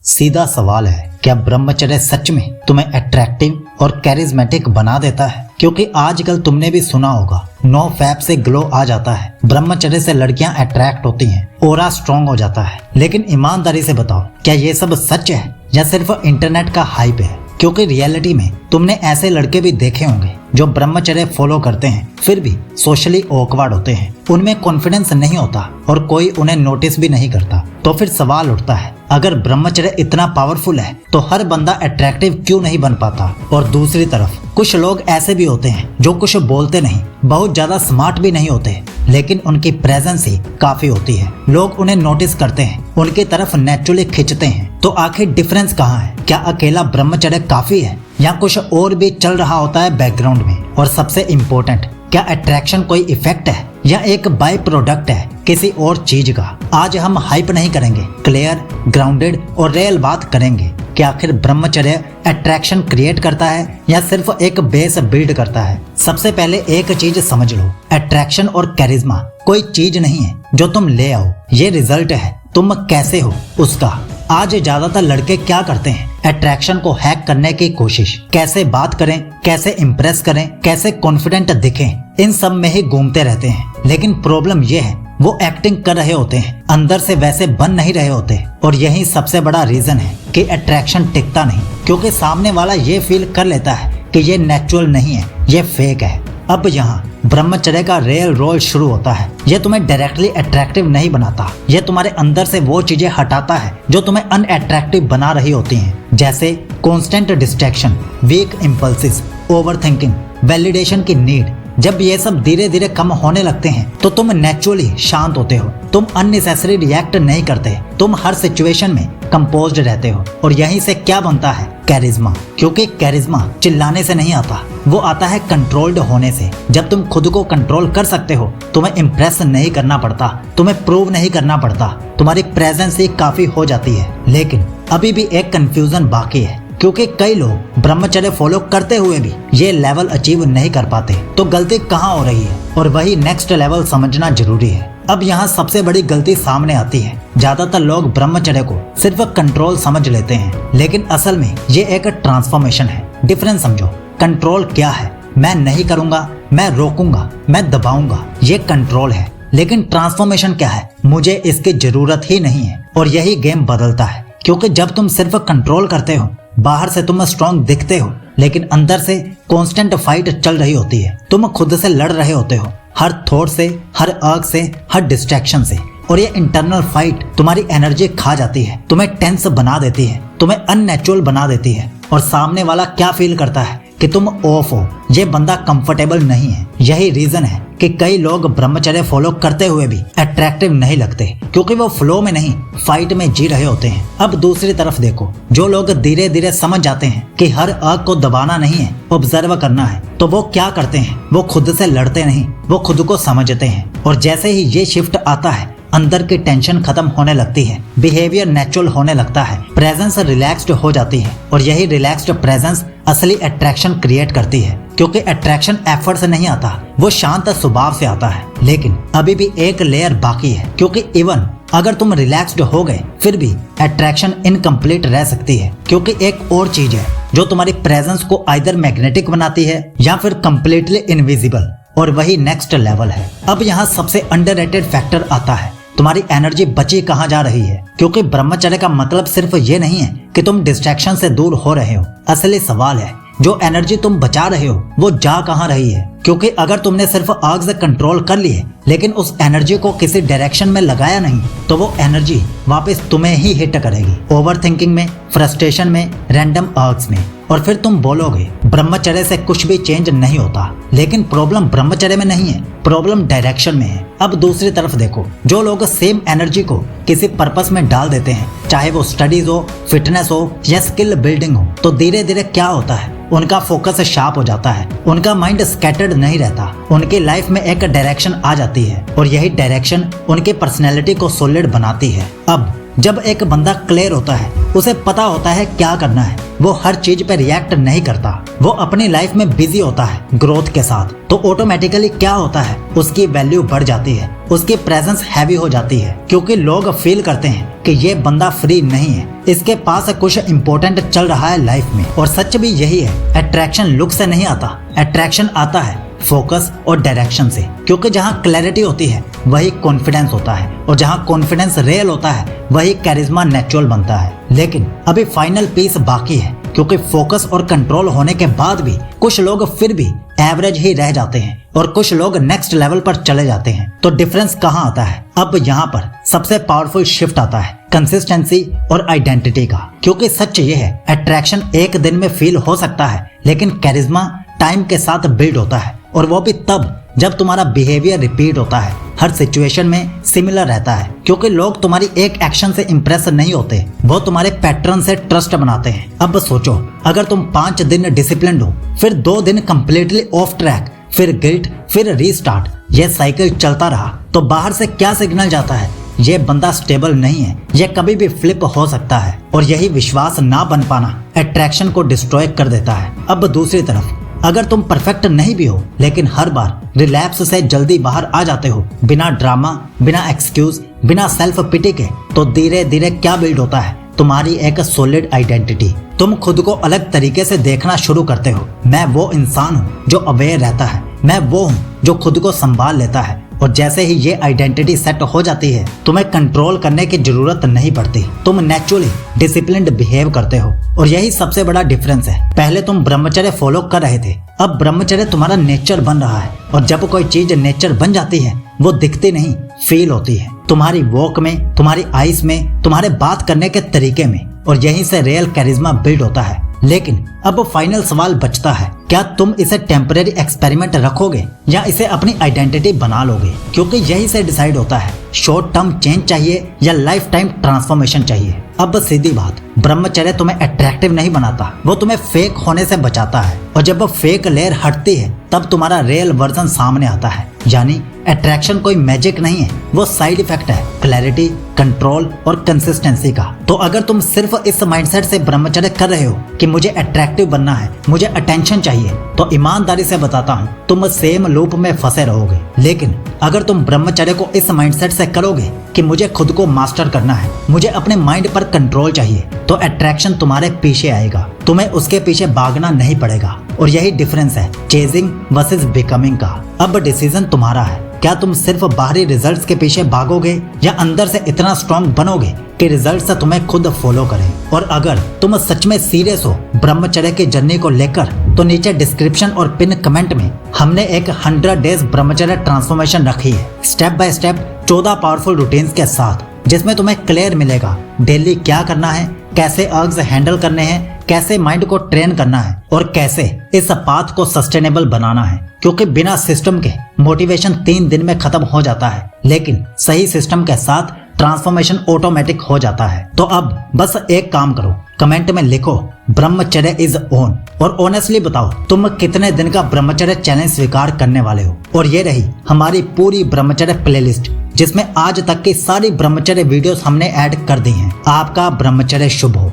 सीधा सवाल है, क्या ब्रह्मचर्य सच में तुम्हें अट्रैक्टिव और कैरिज्मेटिक बना देता है? क्योंकि आजकल तुमने भी सुना होगा, नो फैप से ग्लो आ जाता है, ब्रह्मचर्य से लड़कियां अट्रैक्ट होती हैं, ऑरा स्ट्रॉन्ग हो जाता है। लेकिन ईमानदारी से बताओ, क्या ये सब सच है या सिर्फ इंटरनेट का हाइप है? क्योंकि रियलिटी में तुमने ऐसे लड़के भी देखे होंगे जो ब्रह्मचर्य फॉलो करते हैं फिर भी सोशली ऑकवर्ड होते हैं, उनमें कॉन्फिडेंस नहीं होता और कोई उन्हें नोटिस भी नहीं करता। तो फिर सवाल उठता है, अगर ब्रह्मचर्य इतना पावरफुल है तो हर बंदा अट्रैक्टिव क्यों नहीं बन पाता? और दूसरी तरफ कुछ लोग ऐसे भी होते हैं जो कुछ बोलते नहीं, बहुत ज्यादा स्मार्ट भी नहीं होते, लेकिन उनकी प्रेजेंस ही काफी होती है। लोग उन्हें नोटिस करते हैं, उनकी तरफ नेचुरली खिंचते हैं। तो आखिर डिफरेंस कहाँ है? क्या अकेला ब्रह्मचर्य काफी है या कुछ और भी चल रहा होता है बैकग्राउंड में? और सबसे इम्पोर्टेंट, क्या अट्रैक्शन कोई इफेक्ट है या एक बाय प्रोडक्ट है किसी और चीज का? आज हम हाइप नहीं करेंगे, क्लियर, ग्राउंडेड और रियल बात करेंगे कि आखिर ब्रह्मचर्य अट्रैक्शन क्रिएट करता है या सिर्फ एक बेस बिल्ड करता है। सबसे पहले एक चीज समझ लो, अट्रैक्शन और कैरिज्मा कोई चीज नहीं है जो तुम ले आओ, ये रिजल्ट है तुम कैसे हो उसका। आज ज्यादातर लड़के क्या करते हैं? अट्रैक्शन को हैक करने की कोशिश, कैसे बात करें, कैसे इम्प्रेस करें, कैसे कॉन्फिडेंट दिखें, इन सब में ही घूमते रहते हैं। लेकिन प्रॉब्लम ये है, वो एक्टिंग कर रहे होते हैं, अंदर से वैसे बन नहीं रहे होते। और यही सबसे बड़ा रीजन है कि अट्रैक्शन टिकता नहीं, क्योंकि सामने वाला ये फील कर लेता है कि ये नेचुरल नहीं है, ये फेक है। अब यहाँ ब्रह्मचर्य का रियल रोल शुरू होता है। ये तुम्हें डायरेक्टली अट्रैक्टिव नहीं बनाता, ये तुम्हारे अंदर से वो चीजें हटाता है जो तुम्हें अनअट्रैक्टिव बना रही होती हैं, जैसे constant distraction, weak impulses, overthinking, validation की नीड। जब ये सब धीरे धीरे कम होने लगते हैं तो तुम नेचुरली शांत होते हो, तुम अननेसेसरी रिएक्ट नहीं करते, तुम हर सिचुएशन में कंपोज्ड रहते हो। और यहीं से क्या बनता है? कैरिज्मा। क्योंकि कैरिज्मा चिल्लाने से नहीं आता, वो आता है कंट्रोल्ड होने से। जब तुम खुद को कंट्रोल कर सकते हो, तुम्हें इम्प्रेस नहीं करना पड़ता, तुम्हें प्रूव नहीं करना पड़ता, तुम्हारी प्रेजेंस ही काफी हो जाती है। लेकिन अभी भी एक कंफ्यूजन बाकी है, क्योंकि कई लोग ब्रह्मचर्य फॉलो करते हुए भी ये लेवल अचीव नहीं कर पाते। तो गलती कहाँ हो रही है? और वही नेक्स्ट लेवल समझना जरूरी है। अब यहाँ सबसे बड़ी गलती सामने आती है। ज्यादातर लोग ब्रह्मचर्य को सिर्फ कंट्रोल समझ लेते हैं, लेकिन असल में ये एक ट्रांसफॉर्मेशन है। डिफरेंस समझो, कंट्रोल क्या है? मैं नहीं करूंगा, मैं रोकूंगा, मैं दबाऊंगा, ये कंट्रोल है। लेकिन ट्रांसफॉर्मेशन क्या है? मुझे इसकी जरूरत ही नहीं है। और यही गेम बदलता है, क्योंकि जब तुम सिर्फ कंट्रोल करते हो, बाहर से तुम स्ट्रॉन्ग दिखते हो, लेकिन अंदर से कांस्टेंट फाइट चल रही होती है। तुम खुद से लड़ रहे होते हो, हर थॉट से, हर अर्ग से, हर डिस्ट्रैक्शन से। और ये इंटरनल फाइट तुम्हारी एनर्जी खा जाती है, तुम्हें टेंस बना देती है, तुम्हें अननेचुरल बना देती है। और सामने वाला क्या फील करता है कि तुम ऑफ हो, ये बंदा कंफर्टेबल नहीं है। यही रीजन है कि कई लोग ब्रह्मचर्य फॉलो करते हुए भी अट्रैक्टिव नहीं लगते, क्योंकि वो फ्लो में नहीं, फाइट में जी रहे होते हैं। अब दूसरी तरफ देखो, जो लोग धीरे धीरे समझ जाते हैं कि हर आग को दबाना नहीं है, ऑब्जर्व करना है, तो वो क्या करते हैं? वो खुद से लड़ते नहीं, वो खुद को समझते हैं। और जैसे ही ये शिफ्ट आता है, अंदर की टेंशन खत्म होने लगती है, बिहेवियर नेचुरल होने लगता है, प्रेजेंस रिलैक्स्ड हो जाती है। और यही रिलैक्स्ड प्रेजेंस असली अट्रैक्शन क्रिएट करती है, क्योंकि अट्रैक्शन एफर्ट से नहीं आता, वो शांत स्वभाव से आता है। लेकिन अभी भी एक लेयर बाकी है, क्योंकि इवन अगर तुम रिलैक्स्ड हो गए फिर भी अट्रैक्शन इनकम्प्लीट रह सकती है, क्योंकि एक और चीज है जो तुम्हारी प्रेजेंस को आइदर मैग्नेटिक बनाती है या फिर कम्प्लीटली इनविजिबल। और वही नेक्स्ट लेवल है। अब यहाँ सबसे अंडररेटेड फैक्टर आता है, तुम्हारी एनर्जी बची कहाँ जा रही है? क्योंकि ब्रह्मचर्य का मतलब सिर्फ ये नहीं है कि तुम डिस्ट्रैक्शन से दूर हो रहे हो। असली सवाल है, जो एनर्जी तुम बचा रहे हो वो जा कहाँ रही है? क्योंकि अगर तुमने सिर्फ आग से कंट्रोल कर लिए, लेकिन उस एनर्जी को किसी डायरेक्शन में लगाया नहीं, तो वो एनर्जी वापस तुम्हें ही हिट करेगी, ओवरथिंकिंग में, फ्रस्ट्रेशन में, रैंडम आर्ग्स में। और फिर तुम बोलोगे ब्रह्मचर्य से कुछ भी चेंज नहीं होता। लेकिन प्रॉब्लम ब्रह्मचर्य में नहीं है, प्रॉब्लम डायरेक्शन में है। अब दूसरी तरफ देखो, जो लोग सेम एनर्जी को किसी पर्पस में डाल देते हैं, चाहे वो स्टडीज हो, फिटनेस हो या स्किल बिल्डिंग हो, तो धीरे धीरे क्या होता है? उनका फोकस शार्प हो जाता है, उनका माइंड स्कैटर्ड नहीं रहता, उनकी लाइफ में एक डायरेक्शन आ जाती है। और यही डायरेक्शन उनकी पर्सनैलिटी को सॉलिड बनाती है। अब जब एक बंदा क्लियर होता है, उसे पता होता है क्या करना है, वो हर चीज पे रिएक्ट नहीं करता, वो अपनी लाइफ में बिजी होता है ग्रोथ के साथ, तो ऑटोमेटिकली क्या होता है, उसकी वैल्यू बढ़ जाती है, उसकी प्रेजेंस हैवी हो जाती है, क्योंकि लोग फील करते हैं कि ये बंदा फ्री नहीं है, इसके पास कुछ इंपॉर्टेंट चल रहा है लाइफ में। और सच भी यही है, अट्रैक्शन लुक से नहीं आता, अट्रैक्शन आता है फोकस और डायरेक्शन से, क्योंकि जहाँ क्लैरिटी होती है वही कॉन्फिडेंस होता है, और जहाँ कॉन्फिडेंस रियल होता है वही कैरिज्मा नेचुरल बनता है। लेकिन अभी फाइनल पीस बाकी है, क्योंकि फोकस और कंट्रोल होने के बाद भी कुछ लोग फिर भी एवरेज ही रह जाते हैं और कुछ लोग नेक्स्ट लेवल पर चले जाते हैं। तो डिफरेंस कहाँ आता है? अब यहाँ पर सबसे पावरफुल शिफ्ट आता है कंसिस्टेंसी और आइडेंटिटी का, क्योंकि सच ये है, अट्रैक्शन एक दिन में फील हो सकता है, लेकिन कैरिज्मा टाइम के साथ बिल्ड होता है, और वो भी तब जब तुम्हारा बिहेवियर रिपीट होता है, हर सिचुएशन में सिमिलर रहता है, क्योंकि लोग तुम्हारी एक एक्शन से इम्प्रेस नहीं होते, वो तुम्हारे पैटर्न से ट्रस्ट बनाते हैं। अब सोचो, अगर तुम 5 दिन डिसिप्लिन्ड हो, फिर 2 दिन कम्प्लीटली ऑफ ट्रैक, फिर गिल्ट, फिर रीस्टार्ट, ये साइकिल चलता रहा, तो बाहर से क्या सिग्नल जाता है? ये बंदा स्टेबल नहीं है, ये कभी भी फ्लिप हो सकता है। और यही विश्वास ना बन पाना अट्रैक्शन को डिस्ट्रॉय कर देता है। अब दूसरी तरफ, अगर तुम परफेक्ट नहीं भी हो, लेकिन हर बार रिलैप्स से जल्दी बाहर आ जाते हो, बिना ड्रामा, बिना एक्सक्यूज, बिना सेल्फ पिटी के, तो धीरे धीरे क्या बिल्ड होता है? तुम्हारी एक सॉलिड आइडेंटिटी। तुम खुद को अलग तरीके से देखना शुरू करते हो। मैं वो इंसान हूँ जो अवेयर रहता है, मैं वो हूँ जो खुद को संभाल लेता है। और जैसे ही ये आइडेंटिटी सेट हो जाती है, तुम्हें कंट्रोल करने की जरूरत नहीं पड़ती, तुम नेचुरली डिसिप्लिन्ड बिहेव करते हो। और यही सबसे बड़ा डिफरेंस है। पहले तुम ब्रह्मचर्य फॉलो कर रहे थे, अब ब्रह्मचर्य तुम्हारा नेचर बन रहा है। और जब कोई चीज नेचर बन जाती है, वो दिखती नहीं, फील होती है, तुम्हारी वॉक में, तुम्हारी आईज में, तुम्हारे बात करने के तरीके में, और यहीं से रियल कैरिज्मा बिल्ड होता है। लेकिन अब फाइनल सवाल बचता है, क्या तुम इसे टेम्परेरी एक्सपेरिमेंट रखोगे या इसे अपनी आइडेंटिटी बना लोगे? क्योंकि यही से डिसाइड होता है, शॉर्ट टर्म चेंज चाहिए या लाइफ टाइम ट्रांसफॉर्मेशन चाहिए। अब सीधी बात, ब्रह्मचर्य तुम्हें अट्रैक्टिव नहीं बनाता, वो तुम्हें फेक होने से बचाता है। और जब फेक लेयर हटती है, तब तुम्हारा रियल वर्जन सामने आता है। यानी अट्रैक्शन कोई मैजिक नहीं है, वो साइड इफेक्ट है क्लैरिटी, कंट्रोल और कंसिस्टेंसी का। तो अगर तुम सिर्फ इस माइंडसेट से ब्रह्मचर्य कर रहे हो कि मुझे अट्रैक्टिव बनना है, मुझे अटेंशन चाहिए, तो ईमानदारी से बताता हूँ, तुम सेम लूप में फंसे रहोगे। लेकिन अगर तुम ब्रह्मचर्य को इस माइंडसेट से करोगे कि मुझे खुद को मास्टर करना है, मुझे अपने माइंड पर कंट्रोल चाहिए, तो अट्रैक्शन तुम्हारे पीछे आएगा, तुम्हें उसके पीछे भागना नहीं पड़ेगा। और यही डिफरेंस है चेजिंग वर्सेस बिकमिंग का। अब डिसीजन तुम्हारा है, क्या तुम सिर्फ बाहरी रिजल्ट्स के पीछे भागोगे या अंदर से इतना स्ट्रॉन्ग बनोगे कि रिजल्ट्स तुम्हें खुद फॉलो करें। और अगर तुम सच में सीरियस हो ब्रह्मचर्य की जर्नी को लेकर, तो नीचे डिस्क्रिप्शन और पिन कमेंट में हमने एक 100 डेज ब्रह्मचर्य ट्रांसफॉर्मेशन रखी है, step by step 14 powerful routines के साथ, जिसमें तुम्हें क्लियर मिलेगा डेली क्या करना है, कैसे अर्ग्स हैंडल करने हैं, कैसे माइंड को ट्रेन करना है, और कैसे इस पाथ को सस्टेनेबल बनाना है। क्योंकि बिना सिस्टम के मोटिवेशन 3 दिन में खत्म हो जाता है, लेकिन सही सिस्टम के साथ ट्रांसफॉर्मेशन ऑटोमेटिक हो जाता है। तो अब बस एक काम करो, कमेंट में लिखो ब्रह्मचर्य इज ऑन, और ऑनेस्टली बताओ तुम कितने दिन का ब्रह्मचर्य चैलेंज स्वीकार करने वाले हो। और ये रही हमारी पूरी ब्रह्मचर्य प्लेलिस्ट, जिसमें आज तक की सारी ब्रह्मचर्य वीडियोस हमने ऐड कर दी हैं। आपका ब्रह्मचर्य शुभ हो।